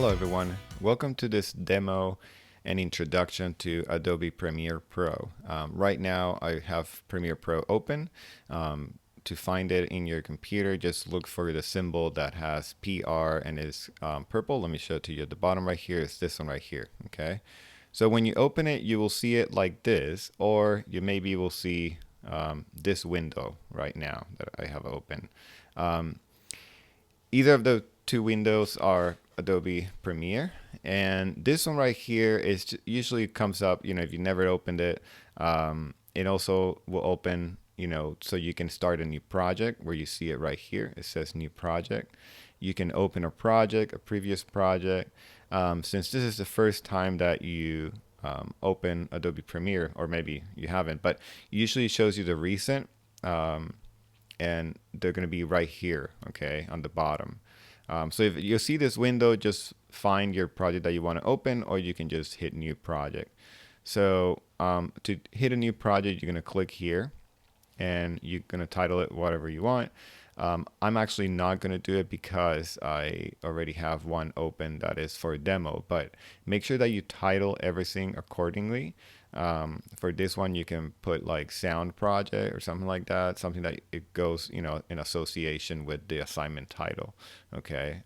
Hello everyone, welcome to this demo and introduction to Adobe Premiere Pro. Right now I have Premiere Pro open. To find it in your computer, just look for the symbol that has PR and is purple. Let me show it to you at the bottom right here. It's this one right here, okay? So when you open it, you will see it like this, or you maybe will see this window right now that I have open. Either of the two windows are Adobe Premiere, and this one right here is usually comes up, if you never opened it. It also will open, so you can start a new project where you see it right here. It says new project. You can open a project, a previous project. Since this is the first time that you open Adobe Premiere, or maybe you haven't, but usually it shows you the recent. And they're going to be right here, okay, on the bottom. So if you see this window, just find your project that you want to open, or you can just hit new project. So to hit a new project, you're going to click here, and you're going to title it whatever you want. I'm actually not going to do it because I already have one open that is for a demo, but make sure that you title everything accordingly. For this one, you can put like sound project or something like that, something that it goes, in association with the assignment title. Okay.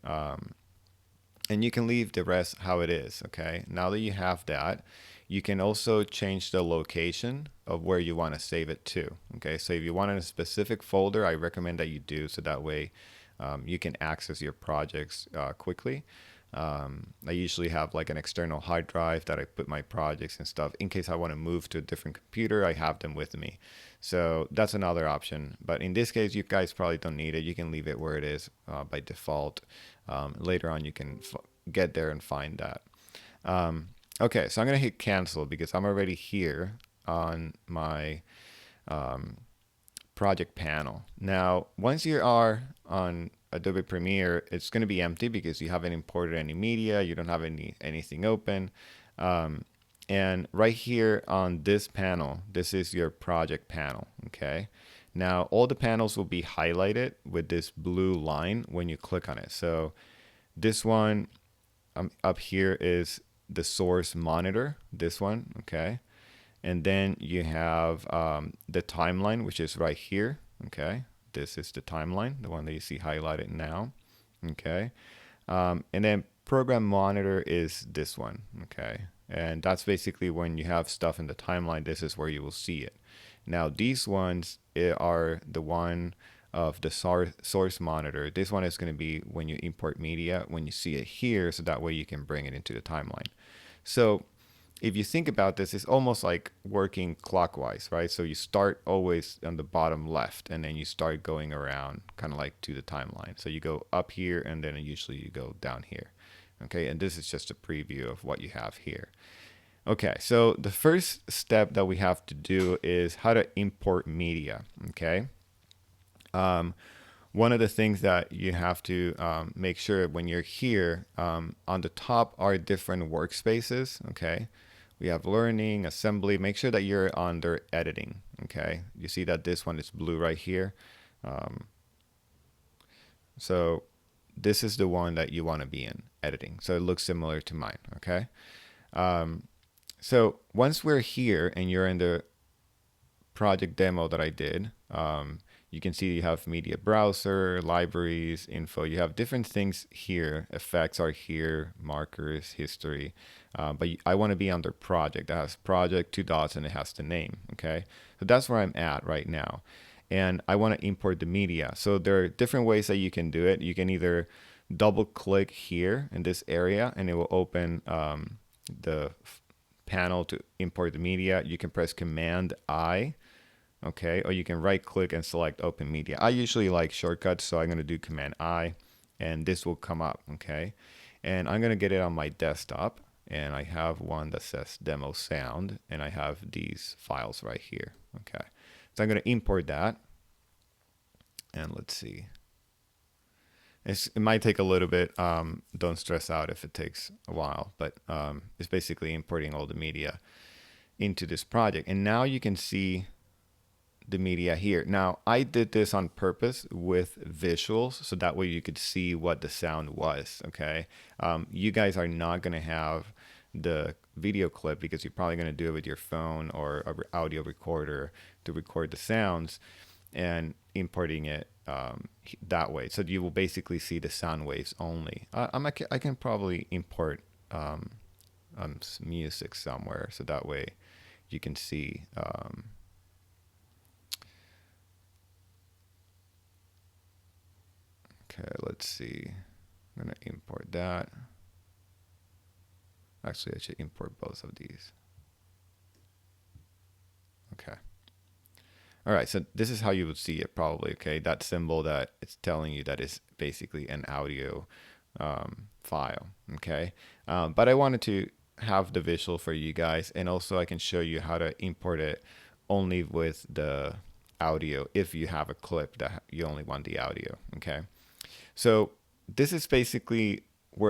And you can leave the rest how it is. Okay. Now that you have that, you can also change the location of where you want to save it to. Okay. So if you want in a specific folder, I recommend that you do, so that way you can access your projects quickly. I usually have like an external hard drive that I put my projects and stuff. In case I want to move to a different computer, I have them with me. So that's another option. But in this case, you guys probably don't need it. You can leave it where it is by default. Later on, you can get there and find that. Okay, so I'm going to hit cancel because I'm already here on my project panel. Now, once you are on Adobe Premiere, it's going to be empty because you haven't imported any media, you don't have anything open. And right here on this panel, this is your project panel, okay? Now, all the panels will be highlighted with this blue line when you click on it. So this one up here is the source monitor, this one, okay? And then you have the timeline, which is right here, okay? This is the timeline, the one that you see highlighted now, okay? And then program monitor is this one, okay? And that's basically when you have stuff in the timeline, this is where you will see it. Now, these ones are the one of the source monitor. This one is going to be when you import media, when you see it here, so that way you can bring it into the timeline. So if you think about this, it's almost like working clockwise, right? So you start always on the bottom left, and then you start going around kind of like to the timeline. So you go up here, and then usually you go down here, okay? And this is just a preview of what you have here. Okay, so the first step that we have to do is how to import media, okay? One of the things that you have to make sure when you're here, on the top are different workspaces, okay? We have learning, assembly. Make sure that you're under editing, okay? You see that this one is blue right here. So this is the one that you want to be in, editing. So it looks similar to mine, okay? So once we're here and you're in the project demo that I did, you can see you have media browser, libraries, info. You have different things here. Effects are here, markers, history. But I want to be under project. That has project, 2 dots, and it has the name. Okay, so that's where I'm at right now. And I want to import the media. So there are different ways that you can do it. You can either double click here in this area, and it will open the panel to import the media. You can press Command I. Okay, or you can right click and select open media. I usually like shortcuts, so I'm going to do Command I, and this will come up, okay? And I'm going to get it on my desktop, and I have one that says demo sound, and I have these files right here, okay? So I'm going to import that, and let's see. It might take a little bit. Don't stress out if it takes a while, but it's basically importing all the media into this project. And now you can see the media here. Now, I did this on purpose with visuals so that way you could see what the sound was, okay? You guys are not going to have the video clip because you're probably going to do it with your phone or an audio recorder to record the sounds and importing it that way. So you will basically see the sound waves only. I can probably import music somewhere so that way you can see. Okay, let's see. I'm going to import that. Actually, I should import both of these. Okay. All right, so this is how you would see it probably, okay? That symbol that it's telling you that is basically an audio file, okay? But I wanted to have the visual for you guys, and also I can show you how to import it only with the audio if you have a clip that you only want the audio, okay? So this is basically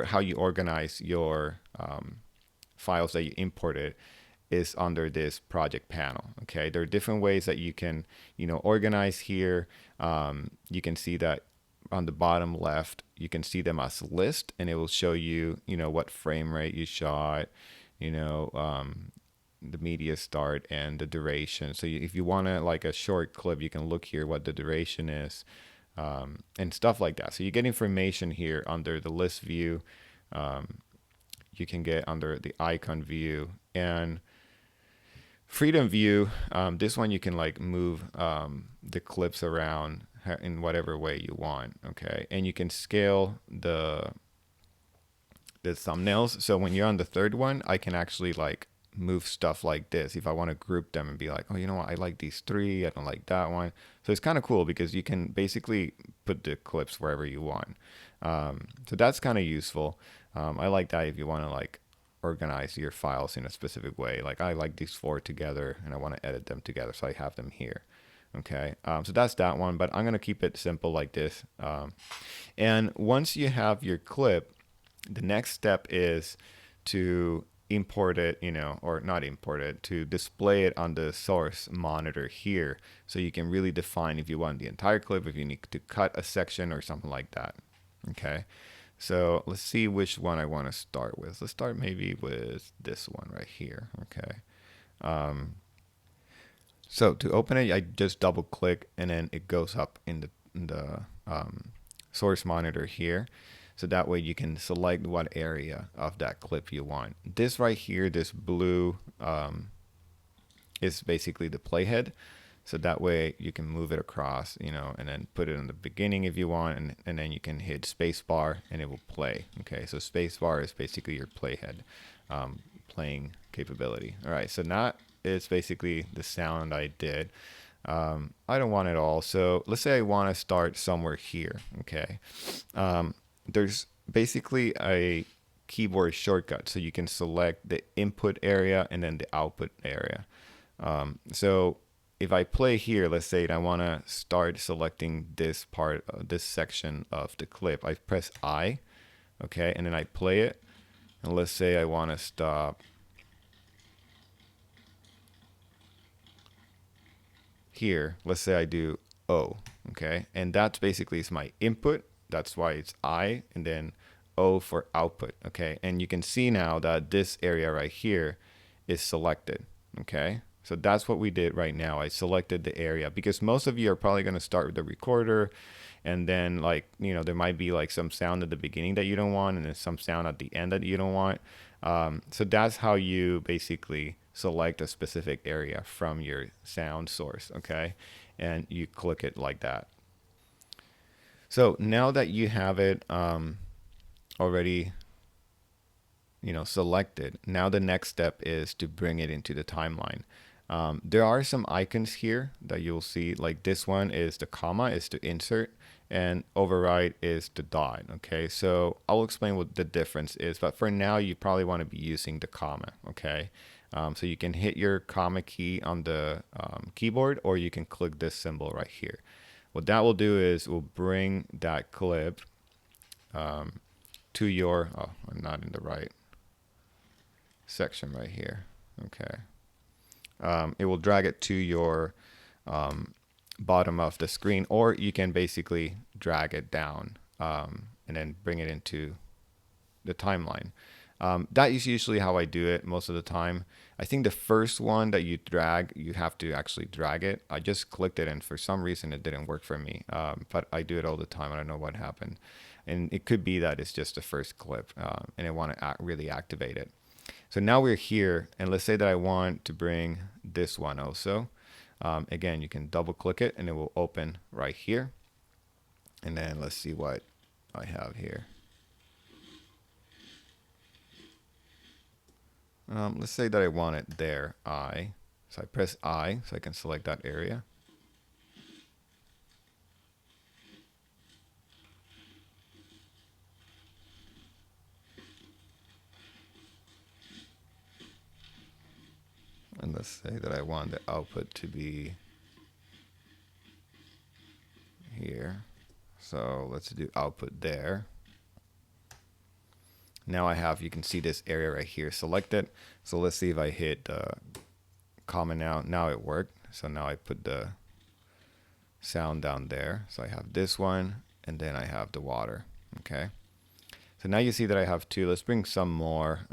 how you organize your files that you imported is under this project panel. Okay, there are different ways that you can, organize here. You can see that on the bottom left, you can see them as list, and it will show you, what frame rate you shot, the media start and the duration. So if you want to like a short clip, you can look here what the duration is, and stuff like that. So you get information here under the list view. You can get under the icon view and freedom view. This one you can like move the clips around in whatever way you want. Okay, and you can scale the thumbnails. So when you're on the third one, I can actually like move stuff like this if I want to group them and be like, oh, you know what, I like these three, I don't like that one. So it's kind of cool because you can basically put the clips wherever you want. So that's kind of useful. I like that if you want to like organize your files in a specific way. Like I like these four together and I want to edit them together, so I have them here. Okay, so that's that one, but I'm going to keep it simple like this. And once you have your clip, the next step is to import it, or not import it, to display it on the source monitor here. So you can really define if you want the entire clip, if you need to cut a section or something like that. Okay. So let's see which one I want to start with. Let's start maybe with this one right here. Okay. So to open it, I just double click and then it goes up in the source monitor here. So that way you can select what area of that clip you want. This right here, this blue is basically the playhead. So that way you can move it across, and then put it in the beginning if you want, and then you can hit spacebar and it will play. Okay, so spacebar is basically your playhead playing capability. All right, so now it's basically the sound I did. I don't want it all. So let's say I want to start somewhere here. Okay, there's basically a keyboard shortcut, so you can select the input area and then the output area. So if I play here, let's say I want to start selecting this part, this section of the clip. I press I, okay, and then I play it. And let's say I want to stop here. Let's say I do O, okay, and that's basically is my input. That's why it's I, and then O for output, okay. And you can see now that this area right here is selected, okay. So that's what we did right now. I selected the area because most of you are probably going to start with the recorder, and then like, there might be like some sound at the beginning that you don't want, and then some sound at the end that you don't want. So that's how you basically select a specific area from your sound source, okay? And you click it like that. So now that you have it already, selected, now the next step is to bring it into the timeline. There are some icons here that you'll see, like this one is the comma, is to insert, and override is the dot. Okay, so I'll explain what the difference is, but for now you probably want to be using the comma. Okay, so you can hit your comma key on the keyboard, or you can click this symbol right here. What that will do is will bring that clip to your, oh, I'm not in the right section right here. Okay. It will drag it to your bottom of the screen, or you can basically drag it down and then bring it into the timeline. That is usually how I do it most of the time. I think the first one that you drag, you have to actually drag it. I just clicked it and for some reason it didn't work for me. But I do it all the time. I don't know what happened. And it could be that it's just the first clip and I want to really activate it. So now we're here, and let's say that I want to bring this one also. Again, you can double click it and it will open right here. And then let's see what I have here. Let's say that I want it there, I. So I press I so I can select that area. And let's say that I want the output to be here. So let's do output there. Now I have, you can see this area right here selected. So let's see if I hit common out. Now it worked. So now I put the sound down there. So I have this one and then I have the water. Okay. So now you see that I have two. Let's bring some more.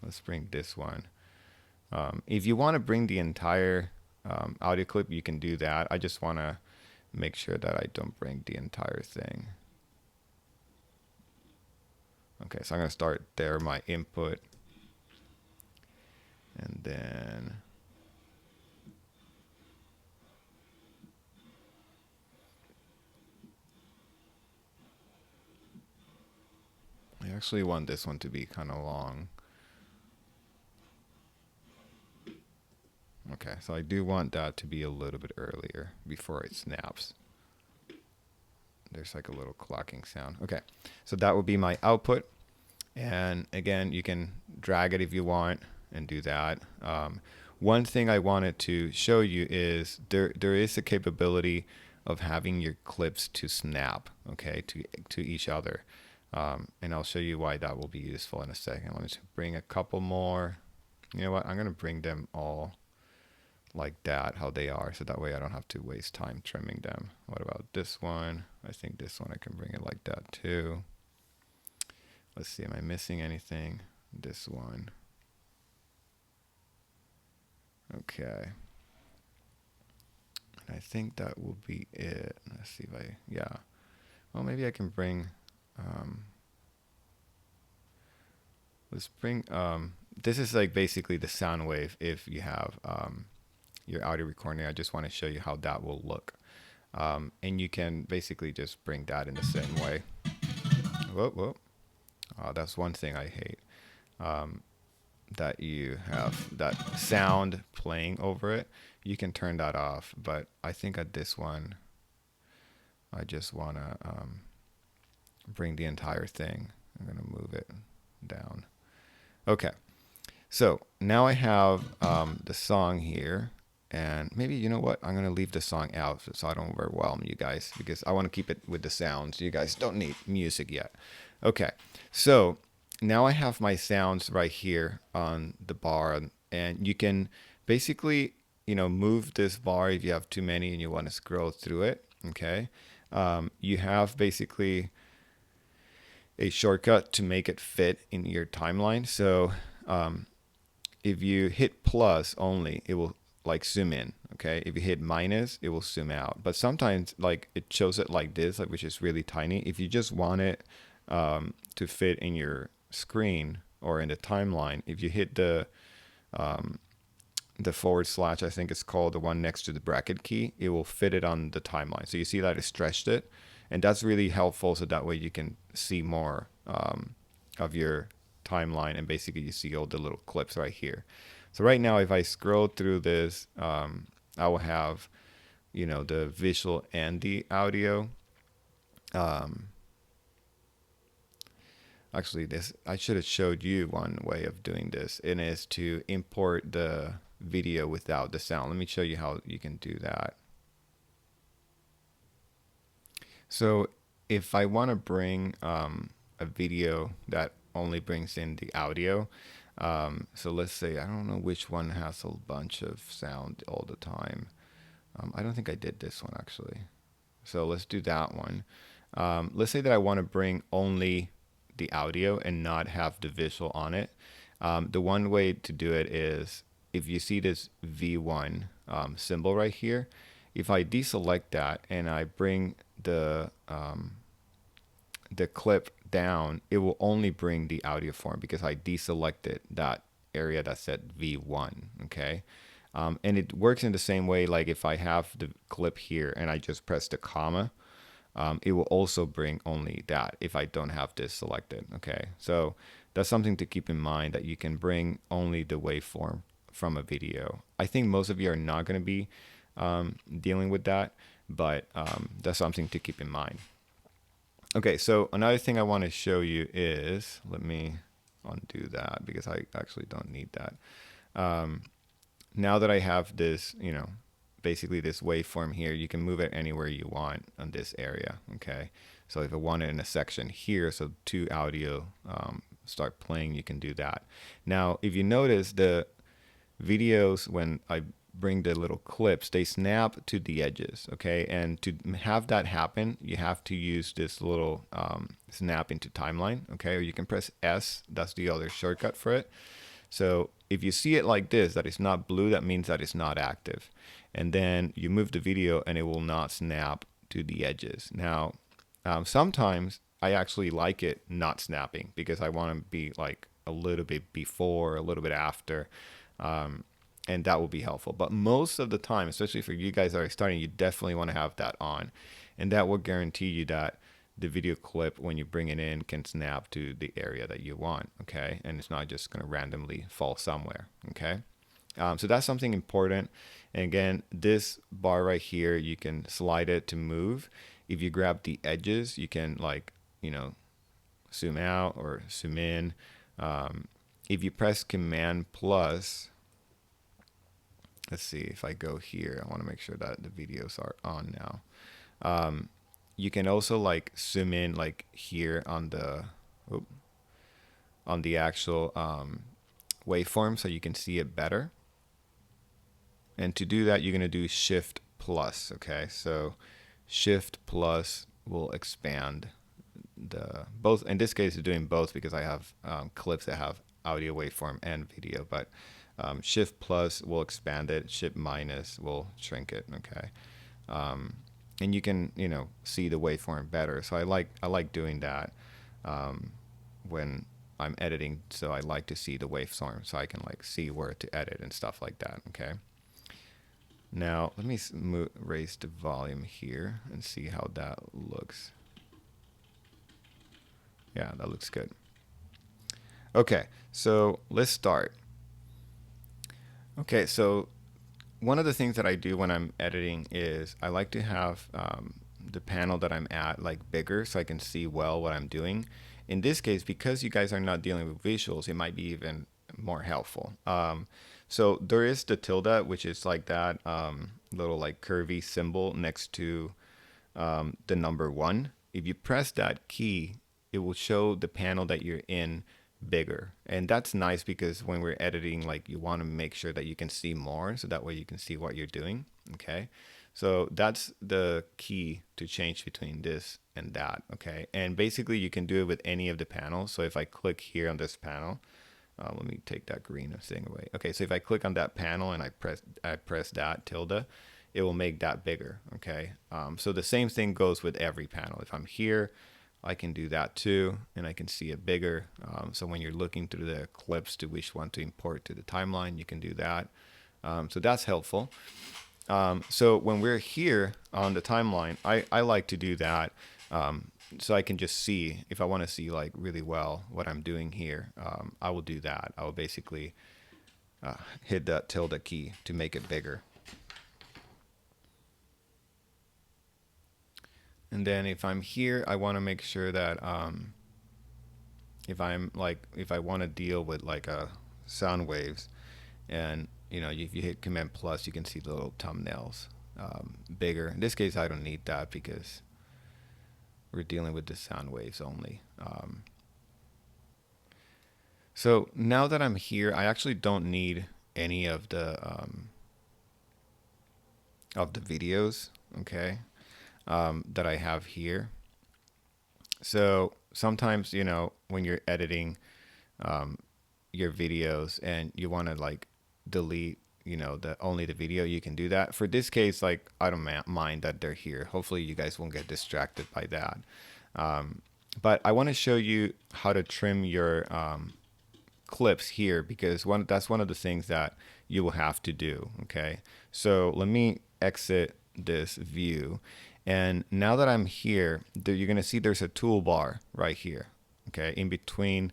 Let's bring this one. If you want to bring the entire audio clip, you can do that. I just want to make sure that I don't bring the entire thing. Okay, so I'm going to start there, my input. And then I actually want this one to be kind of long. Okay, so I do want that to be a little bit earlier before it snaps. There's like a little clocking sound. Okay, so that would be my output. And again, you can drag it if you want and do that. One thing I wanted to show you is there is a capability of having your clips to snap, okay, to each other. And I'll show you why that will be useful in a second. Let me just bring a couple more. You know what? I'm going to bring them all like that, how they are, so that way I don't have to waste time trimming them. What about this one? I think this one I can bring it like that too. Let's see, am I missing anything? This one. Okay. And I think that will be it. Let's see if I, yeah. Well, maybe I can bring, let's bring, this is like basically the sound wave if you have your audio recording. I just want to show you how that will look. And you can basically just bring that in the same way. Whoa, whoa. That's one thing I hate. That you have that sound playing over it. You can turn that off, but I think at this one, I just want to bring the entire thing. I'm going to move it down. Okay. So now I have the song here. And maybe, you know what, I'm going to leave the song out so I don't overwhelm you guys because I want to keep it with the sounds. You guys don't need music yet. Okay, so now I have my sounds right here on the bar, and you can basically, you know, move this bar if you have too many and you want to scroll through it. Okay, you have basically a shortcut to make it fit in your timeline. So if you hit plus only, it will like zoom in. Okay, if you hit minus, it will zoom out. But sometimes like it shows it like this, like, which is really tiny. If you just want it to fit in your screen or in the timeline, if you hit the forward slash, I think it's called, the one next to the bracket key, it will fit it on the timeline. So you see that it stretched it, and that's really helpful. So that way you can see more of your timeline, and basically you see all the little clips right here. So right now, if I scroll through this, I will have, you know, the visual and the audio. Actually, this, I should have showed you one way of doing this, and is to import the video without the sound. Let me show you how you can do that. So if I want to bring a video that only brings in the audio, so let's say, I don't know which one has a bunch of sound all the time. I don't think I did this one actually. So let's do that one. Let's say that I want to bring only the audio and not have the visual on it. The one way to do it is if you see this V1 symbol right here, if I deselect that and I bring the clip down, it will only bring the audio form because I deselected that area that said V1. Okay. And it works in the same way, like if I have the clip here and I just press the comma, it will also bring only that if I don't have this selected. Okay, so that's something to keep in mind, that you can bring only the waveform from a video. I think most of you are not going to be dealing with that, but that's something to keep in mind. Okay, so another thing I want to show you is, let me undo that because I actually don't need that. Now that I have this, basically this waveform here, you can move it anywhere you want on this area. Okay, so if I want it in a section here, so two audio start playing, you can do that. Now, if you notice, the videos, when I bring the little clips, they snap to the edges. Okay, and to have that happen, you have to use this little snap into timeline. Okay, or you can press S, that's the other shortcut for it. So if you see it like this, that it's not blue, that means that it's not active. And then you move the video and it will not snap to the edges. Now, sometimes I actually like it not snapping because I want to be like a little bit before, a little bit after, and that will be helpful. But most of the time, especially for you guys that are starting, you definitely want to have that on. And that will guarantee you that the video clip, when you bring it in, can snap to the area that you want. Okay, and it's not just going to randomly fall somewhere. Okay, so that's something important. And again, this bar right here, you can slide it to move. If you grab the edges, you can, like, zoom out or zoom in. If you press Command plus, let's see, if I go here, I want to make sure that the videos are on now. You can also like zoom in like here on the actual waveform so you can see it better. And to do that, you're going to do Shift plus. Okay, so Shift plus will expand the both. In this case, it's doing both because I have clips that have audio waveform and video, but Shift plus will expand it. Shift minus will shrink it. Okay. And you can see the waveform better. So I like doing that when I'm editing. So I like to see the waveform so I can like see where to edit and stuff like that. Okay. Now let me raise the volume here and see how that looks. Yeah, that looks good. Okay, so let's start. Okay, so one of the things that I do when I'm editing is I like to have the panel that I'm at like bigger so I can see well what I'm doing. In this case, because you guys are not dealing with visuals, it might be even more helpful. So there is the tilde, which is like that little like curvy symbol next to the number 1. If you press that key, it will show the panel that you're in bigger, and that's nice because when we're editing, like, you want to make sure that you can see more, so that way you can see what you're doing. Okay, so that's the key to change between this and that. Okay, and basically you can do it with any of the panels. So if I click here on this panel, let me take that green thing away. Okay, so if I click on that panel and I press that tilde, it will make that bigger. Okay, so the same thing goes with every panel. If I'm here, I can do that too, and I can see it bigger. So when you're looking through the clips to which one to import to the timeline, you can do that. So that's helpful. So when we're here on the timeline, I like to do that so I can just see, if I want to see like really well what I'm doing here, I will do that. I will basically hit that tilde key to make it bigger. And then if I'm here, I want to make sure that if I want to deal with like sound waves, and if you hit Command plus, you can see the little thumbnails bigger. In this case, I don't need that because we're dealing with the sound waves only. So now that I'm here, I actually don't need any of the of the videos, okay, that I have here. So sometimes, when you're editing your videos and you want to like delete, the only the video, you can do that. For this case, like I don't mind that they're here. Hopefully you guys won't get distracted by that. Um, but I want to show you how to trim your clips here, because that's one of the things that you will have to do. Okay, so let me exit this view, and now that I'm here, you're gonna see there's a toolbar right here. Okay, in between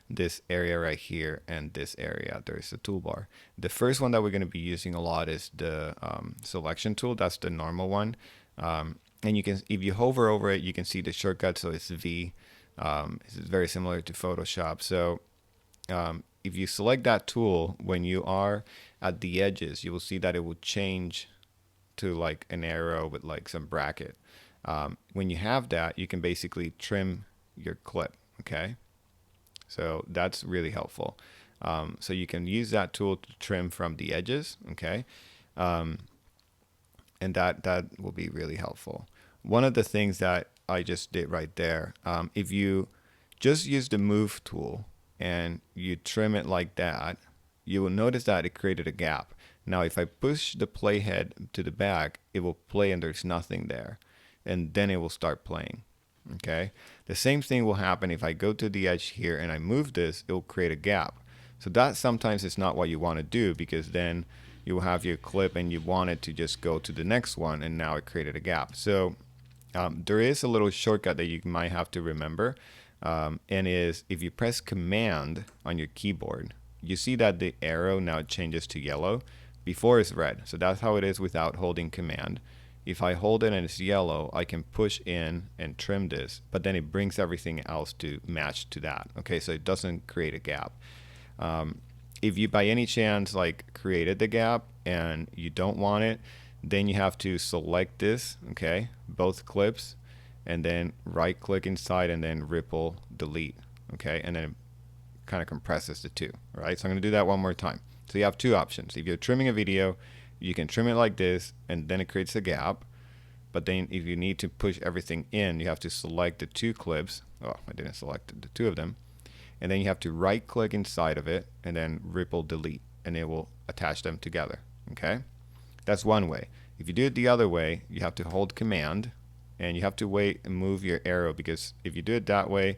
this area right here and this area, there's a toolbar. The first one that we're going to be using a lot is the selection tool. That's the normal one. And you can, if you hover over it, you can see the shortcut. So it's V. It's very similar to Photoshop. So if you select that tool, when you are at the edges, you will see that it will change to like an arrow with like some bracket. When you have that, you can basically trim your clip. Okay. So that's really helpful. So you can use that tool to trim from the edges, okay? And that will be really helpful. One of the things that I just did right there, if you just use the move tool and you trim it like that, you will notice that it created a gap. Now, if I push the playhead to the back, it will play and there's nothing there. And then it will start playing. Okay. The same thing will happen if I go to the edge here and I move this, it will create a gap. So that sometimes is not what you want to do, because then you will have your clip and you want it to just go to the next one, and now it created a gap. So there is a little shortcut that you might have to remember, and is if you press Command on your keyboard, you see that the arrow now changes to yellow. Before it's red. So that's how it is without holding Command. If I hold it and it's yellow, I can push in and trim this, but then it brings everything else to match to that. Okay, so it doesn't create a gap. If you by any chance like created the gap and you don't want it, then you have to select this, okay, both clips, and then right click inside and then ripple delete, okay, and then it kind of compresses the two. All right, so I'm going to do that one more time. So you have two options. If you're trimming a video, you can trim it like this and then it creates a gap. But then if you need to push everything in, you have to select the two clips. Oh, I didn't select the two of them. And then you have to right click inside of it and then ripple delete, and it will attach them together. Okay, that's one way. If you do it the other way, you have to hold Command and you have to wait and move your arrow, because if you do it that way,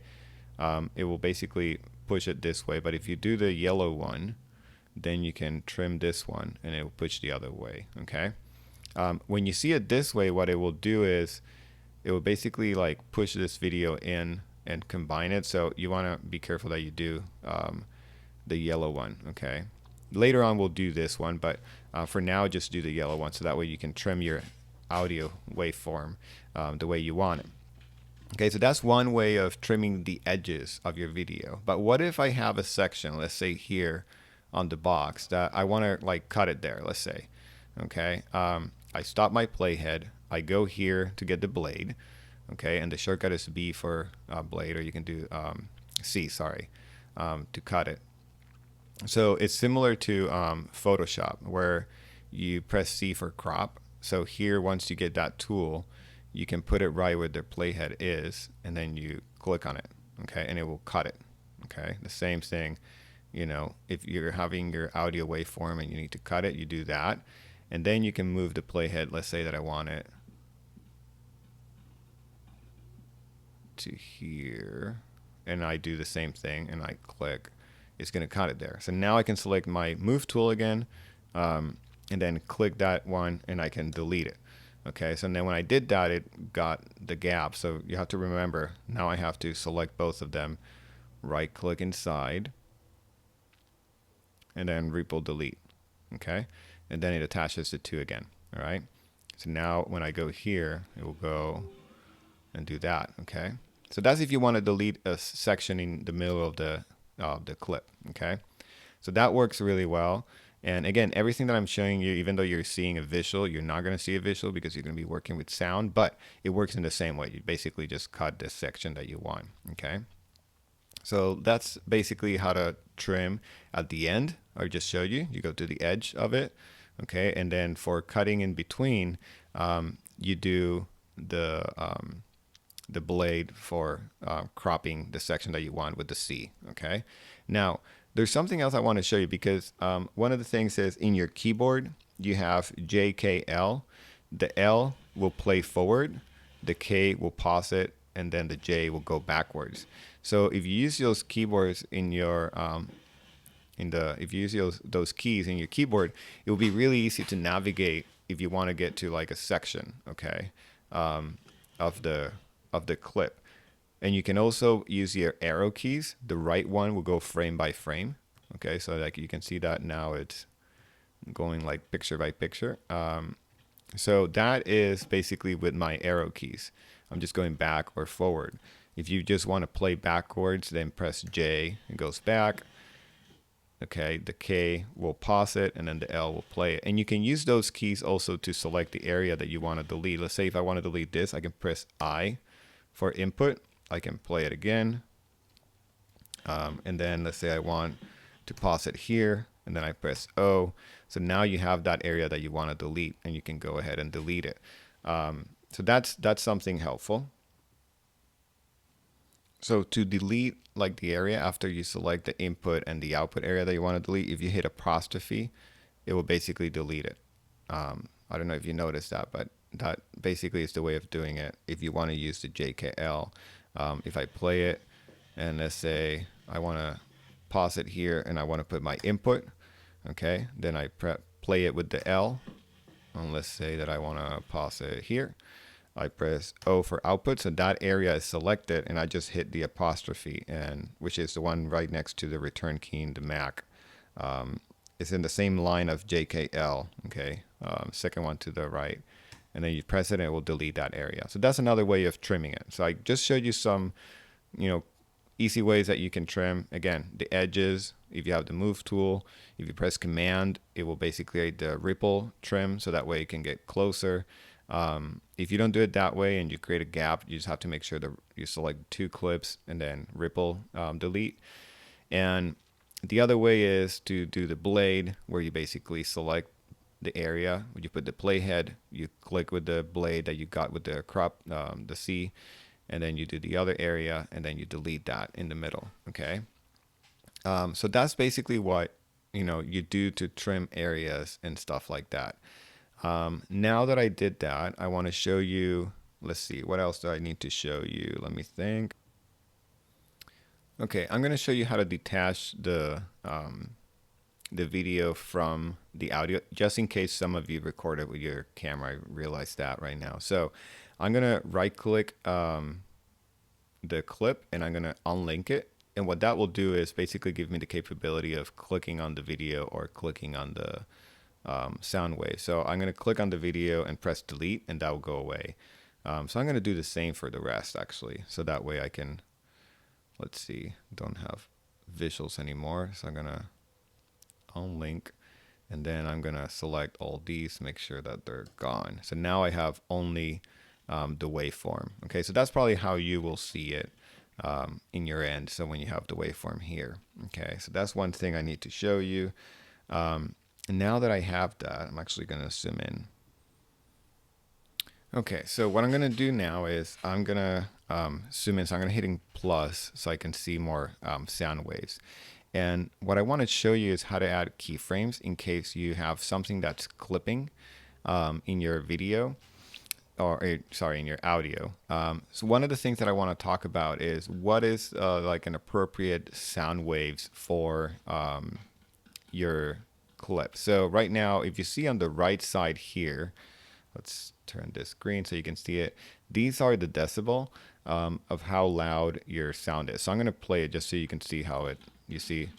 it will basically push it this way. But if you do the yellow one, then you can trim this one and it will push the other way. Okay. When you see it this way, what it will do is it will basically like push this video in and combine it. So you want to be careful that you do the yellow one. Okay. Later on, we'll do this one, but for now, just do the yellow one. So that way you can trim your audio waveform the way you want it. Okay, so that's one way of trimming the edges of your video. But what if I have a section, let's say here on the box, that I want to like cut it there, let's say. Okay, I stop my playhead, I go here to get the blade, okay, and the shortcut is B for blade, or you can do C, sorry, to cut it. So it's similar to Photoshop, where you press C for crop. So here, once you get that tool, you can put it right where the playhead is, and then you click on it, okay, and it will cut it. Okay, the same thing, if you're having your audio waveform and you need to cut it, you do that, and then you can move the playhead. Let's say that I want it to here, and I do the same thing, and I click, it's going to cut it there. So now I can select my move tool again, and then click that one, and I can delete it. Okay, so then when I did that, it got the gap. So you have to remember, now I have to select both of them, right click inside, and then ripple delete. Okay, and then it attaches the two again. All right, so now when I go here, it will go and do that. Okay, so that's if you want to delete a section in the middle of the clip. Okay, so that works really well. And again, everything that I'm showing you, even though you're seeing a visual, you're not going to see a visual because you're going to be working with sound, but it works in the same way. You basically just cut this section that you want. Okay, so that's basically how to trim at the end. I just showed you. You go to the edge of it, Okay, and then for cutting in between, you do the blade for cropping the section that you want with the C. Okay, now there's something else I want to show you because one of the things is in your keyboard you have JKL. The L will play forward, the K will pause it, and then the J will go backwards. So if you use those keyboards in your if you use those keys in your keyboard, it will be really easy to navigate if you want to get to like a section, okay, of the clip. And you can also use your arrow keys. The right one will go frame by frame. Okay, so like you can see that now it's going like picture by picture. So that is basically with my arrow keys. I'm just going back or forward. If you just want to play backwards, then press J, it goes back. Okay, the K will pause it, and then the L will play it. And you can use those keys also to select the area that you want to delete. Let's say if I want to delete this, I can press I for input. I can play it again. And then let's say I want to pause it here, and then I press O. So now you have that area that you want to delete, and you can go ahead and delete it. So that's something helpful. So to delete like the area after you select the input and the output area that you want to delete, if you hit apostrophe, it will basically delete it. I don't know if you noticed that, but that basically is the way of doing it. If you want to use the JKL, if I play it and let's say I want to pause it here and I want to put my input, okay, then I play it with the L. And let's say that I want to pause it here. I press O for output, so that area is selected, and I just hit the apostrophe, and which is the one right next to the return key in the Mac. It's in the same line of JKL, okay, second one to the right, and then you press it and it will delete that area. So that's another way of trimming it. So I just showed you some, easy ways that you can trim. Again, the edges, if you have the move tool, if you press command, it will basically create the ripple trim, so that way it can get closer. If you don't do it that way and you create a gap, you just have to make sure that you select 2 clips and then ripple delete. And the other way is to do the blade, where you basically select the area. When you put the playhead, you click with the blade that you got with the crop, the C, and then you do the other area, and then you delete that in the middle. Okay. So that's basically what you do to trim areas and stuff like that. Now that I did that, I want to show you, let's see, what else do I need to show you? Let me think. Okay, I'm going to show you how to detach the video from the audio, just in case some of you recorded with your camera. I realize that right now. So I'm going to right click the clip and I'm going to unlink it. And what that will do is basically give me the capability of clicking on the video or clicking on the sound wave. So I'm going to click on the video and press delete, and that will go away. So I'm going to do the same for the rest, actually. So that way I can, let's see, don't have visuals anymore. So I'm going to unlink, and then I'm going to select all these, make sure that they're gone. So now I have only the waveform. Okay, so that's probably how you will see it in your end. So when you have the waveform here. Okay, so that's one thing I need to show you. And now that I have that, I'm actually going to zoom in. Okay, so what I'm going to do now is I'm going to zoom in. So I'm going to hitting plus so I can see more sound waves. And what I want to show you is how to add keyframes in case you have something that's clipping in your video, or sorry, in your audio. So one of the things that I want to talk about is what is like an appropriate sound waves for your clip. So right now, if you see on the right side here, let's turn this green so you can see it. These are the decibel of how loud your sound is. So I'm going to play it just so you can see how you see.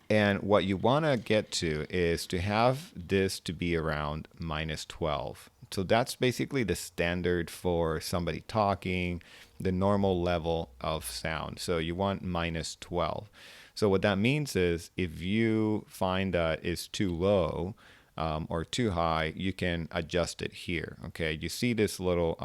And what you want to get to is to have this to be around -12. So that's basically the standard for somebody talking, the normal level of sound. So you want -12. So what that means is if you find that it's too low or too high, you can adjust it here. Okay, you see this little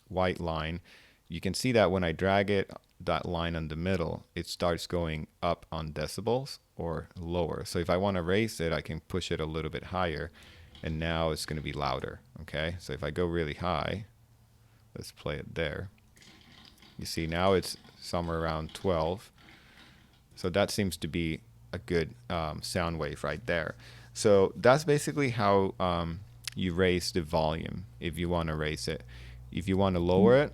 white line. You can see that when I drag it, that line in the middle, it starts going up on decibels or lower. So if I want to raise it, I can push it a little bit higher, and now it's going to be louder. Okay, so if I go really high, let's play it there. You see now it's somewhere around 12. So that seems to be a good sound wave right there. So that's basically how you raise the volume if you want to raise it. If you want to lower it,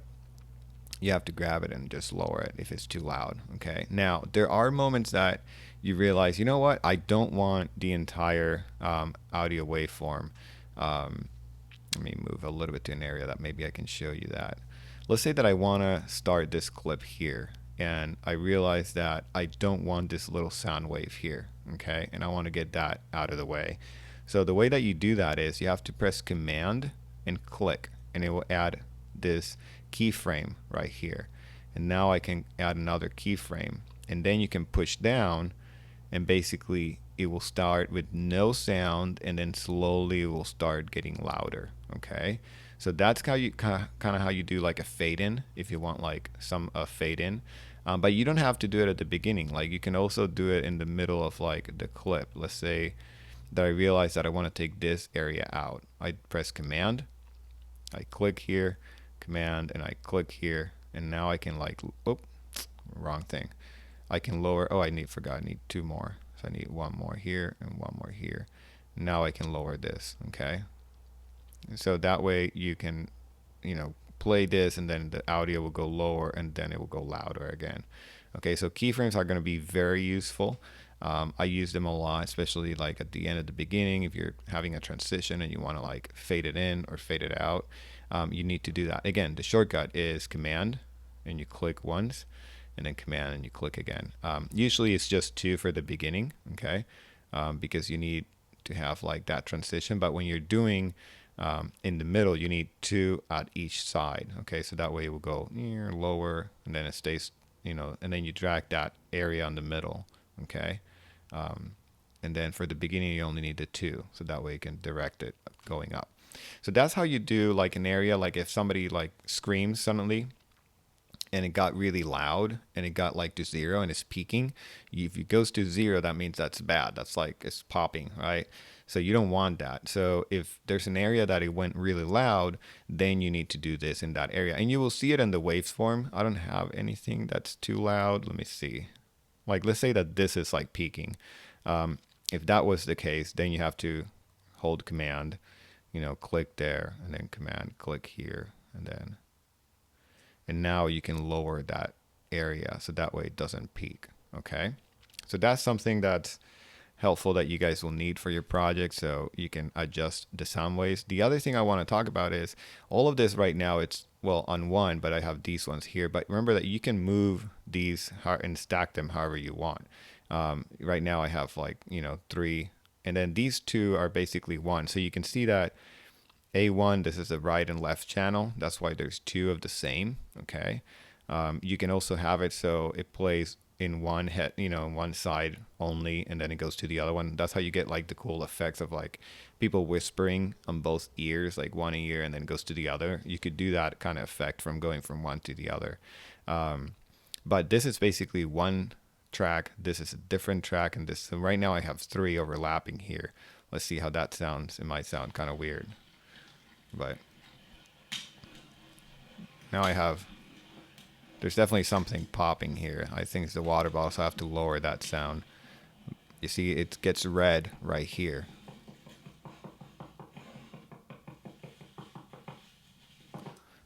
you have to grab it and just lower it if it's too loud. Okay. Now, there are moments that you realize, you know what? I don't want the entire audio waveform. Let me move a little bit to an area that maybe I can show you that. Let's say that I want to start this clip here, and I realize that I don't want this little sound wave here, okay? And I want to get that out of the way. So the way that you do that is you have to press Command and click, and it will add this keyframe right here. And now I can add another keyframe, and then you can push down, and basically it will start with no sound, and then slowly it will start getting louder. Okay, so that's how you kind of how you do like a fade in if you want like some fade in, but you don't have to do it at the beginning. Like you can also do it in the middle of like the clip. Let's say that I realize that I want to take this area out. I press Command, I click here, Command, and I click here, and now I can like, oh, wrong thing. I can lower. Oh, I need two more. So I need one more here and one more here. Now I can lower this. Okay. So that way you can, play this, and then the audio will go lower, and then it will go louder again. Okay, so keyframes are going to be very useful. I use them a lot, especially like at the end, at the beginning, if you're having a transition and you want to like fade it in or fade it out, you need to do that. Again, the shortcut is Command, and you click once, and then Command, and you click again. Usually it's just 2 for the beginning, okay, because you need to have like that transition. But when you're doing in the middle, you need 2 at each side. Okay, so that way it will go lower, and then it stays, and then you drag that area on the middle. Okay, and then for the beginning, you only need the 2, so that way you can direct it going up. So that's how you do like an area. Like if somebody like screams suddenly, and it got really loud, and it got like to 0 and it's peaking. If it goes to 0, that means that's bad. That's like it's popping, right? So you don't want that. So if there's an area that it went really loud, then you need to do this in that area. And you will see it in the waveform. I don't have anything that's too loud. Let me see. Like let's say that this is like peaking. If that was the case, then you have to hold Command, click there, and then Command, click here, and now you can lower that area so that way it doesn't peak. Okay, so that's something that's helpful that you guys will need for your project, so you can adjust the sound waves. The other thing I want to talk about is all of this right now, it's on 1, but I have these ones here. But remember that you can move these and stack them however you want. Right now I have like 3, and then these 2 are basically 1. So you can see that A1, this is the right and left channel. That's why there's 2 of the same. Okay. You can also have it so it plays in one head, one side only, and then it goes to the other one. That's how you get like the cool effects of like people whispering on both ears, like one ear and then goes to the other. You could do that kind of effect from going from one to the other. But this is basically one track. This is a different track, and this. So right now I have 3 overlapping here. Let's see how that sounds. It might sound kind of weird, but now there's definitely something popping here. I think it's the water bottle, so I have to lower that sound. You see, it gets red right here.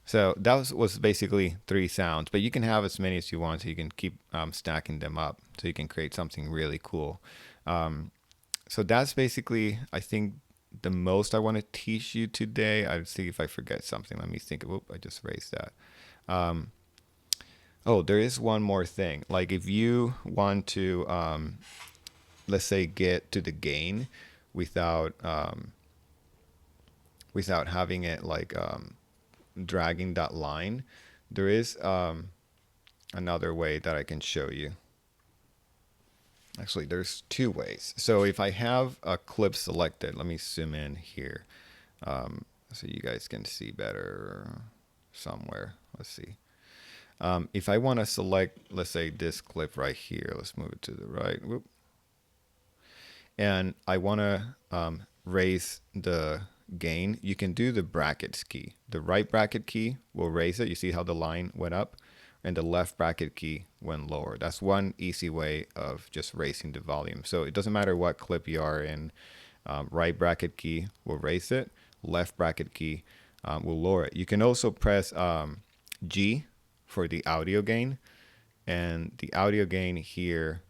So that was basically 3 sounds, but you can have as many as you want, so you can keep stacking them up, so you can create something really cool. So that's basically, I think, the most I want to teach you today. I'll see if I forget something. Let me think. Whoop, I just raised that. Oh, there is one more thing. Like if you want to, let's say, get to the gain without having it like dragging that line, there is another way that I can show you. Actually, there's 2 ways. So if I have a clip selected, let me zoom in here so you guys can see better somewhere. Let's see. If I want to select, let's say this clip right here, let's move it to the right. Whoop. And I want to raise the gain, you can do the brackets key. The right bracket key will raise it. You see how the line went up, and the left bracket key went lower. That's one easy way of just raising the volume. So it doesn't matter what clip you are in, right bracket key will raise it, left bracket key will lower it. You can also press G for the audio gain, and the audio gain here,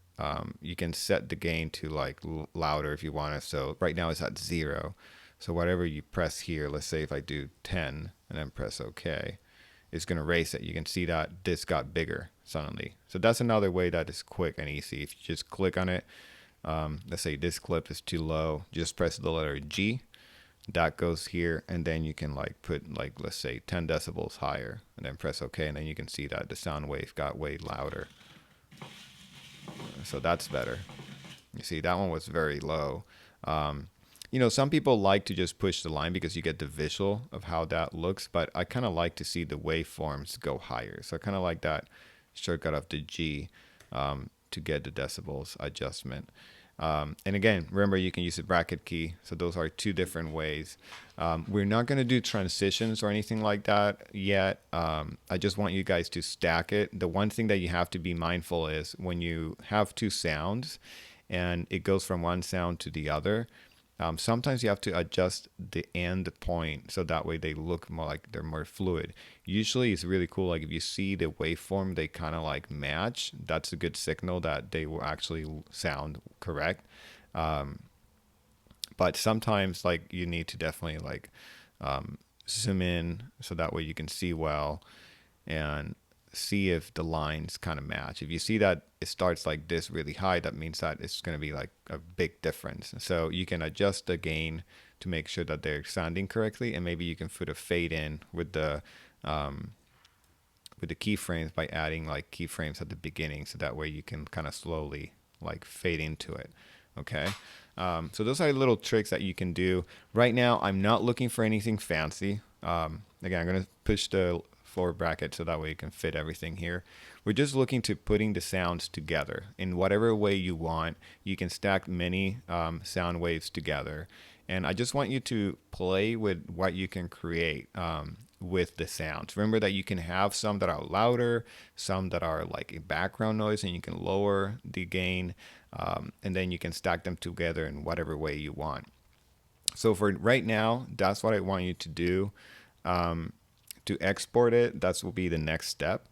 you can set the gain to like louder if you want to. So right now it's at 0. So whatever you press here, let's say if I do 10 and then press OK, it's going to raise it. You can see that this got bigger suddenly. So that's another way that is quick and easy. If you just click on it, let's say this clip is too low, just press the letter G. That goes here, and then you can like put like, let's say 10 decibels higher, and then press OK, and then you can see that the sound wave got way louder. So that's better. You see, that one was very low. You know, some people like to just push the line because you get the visual of how that looks, but I kind of like to see the waveforms go higher. So I kind of like that shortcut of the G to get the decibels adjustment. And again, remember, you can use the bracket key. So those are two different ways. We're not going to do transitions or anything like that yet. I just want you guys to stack it. The one thing that you have to be mindful is when you have two sounds and it goes from one sound to the other, sometimes you have to adjust the end point so that way they look more like they're more fluid. Usually it's really cool, like if you see the waveform, they kind of like match. That's a good signal that they will actually sound correct. But sometimes like you need to definitely like zoom in so that way you can see well and see if the lines kind of match. If you see that it starts like this really high, that means that it's going to be like a big difference. So you can adjust the gain to make sure that they're sounding correctly, and maybe you can put a fade in with the keyframes by adding like keyframes at the beginning, so that way you can kind of slowly like fade into it. Okay. So those are little tricks that you can do. Right now, I'm not looking for anything fancy. Again, I'm going to push the floor bracket so that way you can fit everything here. We're just looking to putting the sounds together in whatever way you want. You can stack many sound waves together, and I just want you to play with what you can create with the sounds. Remember that you can have some that are louder, some that are like a background noise, and you can lower the gain, and then you can stack them together in whatever way you want. So for right now, that's what I want you to do. To export it, that will be the next step.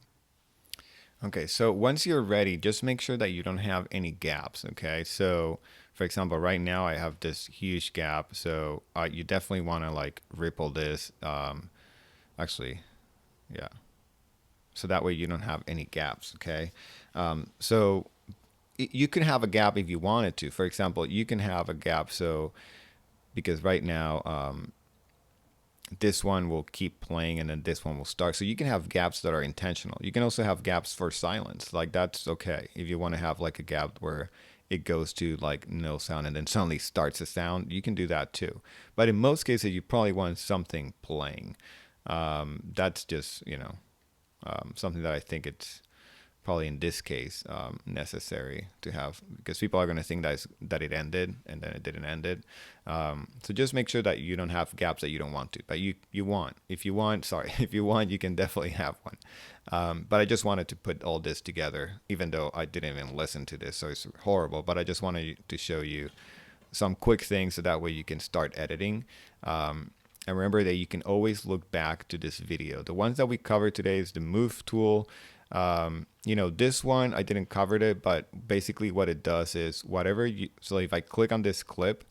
Okay, so once you're ready, just make sure that you don't have any gaps. Okay, so for example, right now I have this huge gap, so you definitely want to like ripple this. Actually, yeah. So that way you don't have any gaps. Okay, so you can have a gap if you wanted to. For example, you can have a gap so because right now this one will keep playing and then this one will start. So you can have gaps that are intentional. You can also have gaps for silence. Like that's okay. If you want to have like a gap where it goes to like no sound and then suddenly starts a sound, you can do that too. But in most cases, you probably want something playing. That's just, something that I think it's probably in this case necessary to have, because people are going to think that it ended and then it didn't end it. So just make sure that you don't have gaps that you don't want to, but you want. If you want, you can definitely have one. But I just wanted to put all this together, even though I didn't even listen to this, so it's horrible. But I just wanted to show you some quick things so that way you can start editing. And remember that you can always look back to this video. The ones that we covered today is the move tool. This one I didn't cover it, but basically what it does is so if I click on this clip,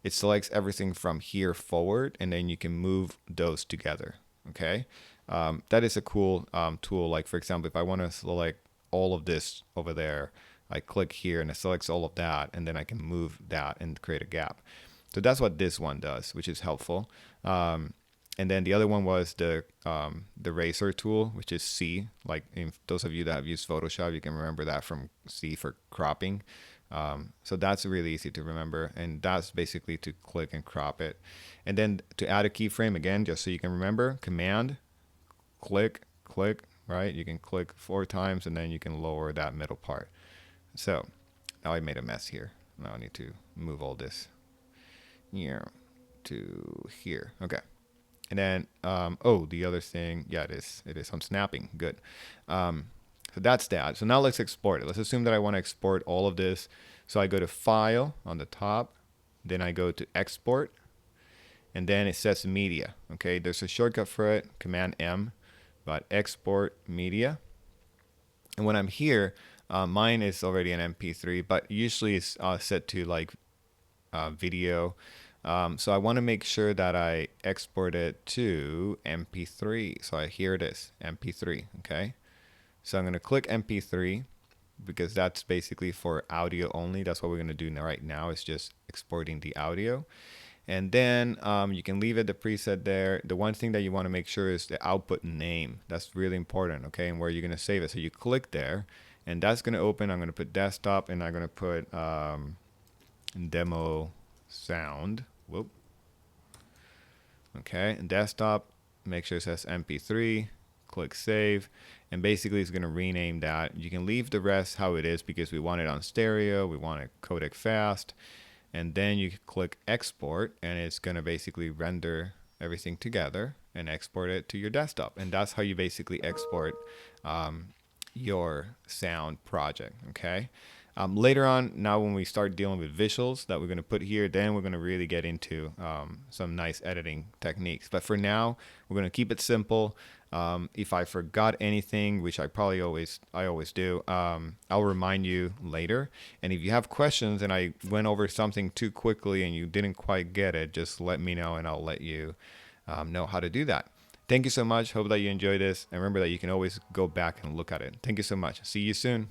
it selects everything from here forward, and then you can move those together. Okay. That is a cool tool. Like for example, if I want to select all of this over there, I click here and it selects all of that, and then I can move that and create a gap. So that's what this one does, which is helpful. And then the other one was the razor tool, which is C. Like those of you that have used Photoshop, you can remember that from C for cropping. So that's really easy to remember. And that's basically to click and crop it. And then to add a keyframe, again, just so you can remember, Command, click, right? You can click 4 times and then you can lower that middle part. So now I made a mess here. Now I need to move all this here to here. Okay. And then, oh, the other thing, yeah, it is on snapping. Good. So that's that. So now let's export it. Let's assume that I want to export all of this. So I go to File on the top, then I go to Export, and then it says Media. Okay, there's a shortcut for it, Command M, but Export Media. And when I'm here, mine is already an MP3, but usually it's set to like video. So I want to make sure that I export it to MP3. So here it is, MP3. Okay. So I'm going to click MP3 because that's basically for audio only. That's what we're going to do right now, is just exporting the audio. And then you can leave it the preset there. The one thing that you want to make sure is the output name. That's really important, okay? And where you're going to save it. So you click there, and that's going to open. I'm going to put desktop, and I'm going to put demo sound. Whoop. Okay, and desktop, make sure it says MP3. Click save, and basically it's going to rename that. You can leave the rest how it is because we want it on stereo, we want it codec fast, and then you click export, and it's going to basically render everything together and export it to your desktop. And that's how you basically export your sound project. Okay. Later on, now when we start dealing with visuals that we're going to put here, then we're going to really get into some nice editing techniques. But for now, we're going to keep it simple. If I forgot anything, which I always do, I'll remind you later. And if you have questions and I went over something too quickly and you didn't quite get it, just let me know and I'll let you know how to do that. Thank you so much. Hope that you enjoyed this. And remember that you can always go back and look at it. Thank you so much. See you soon.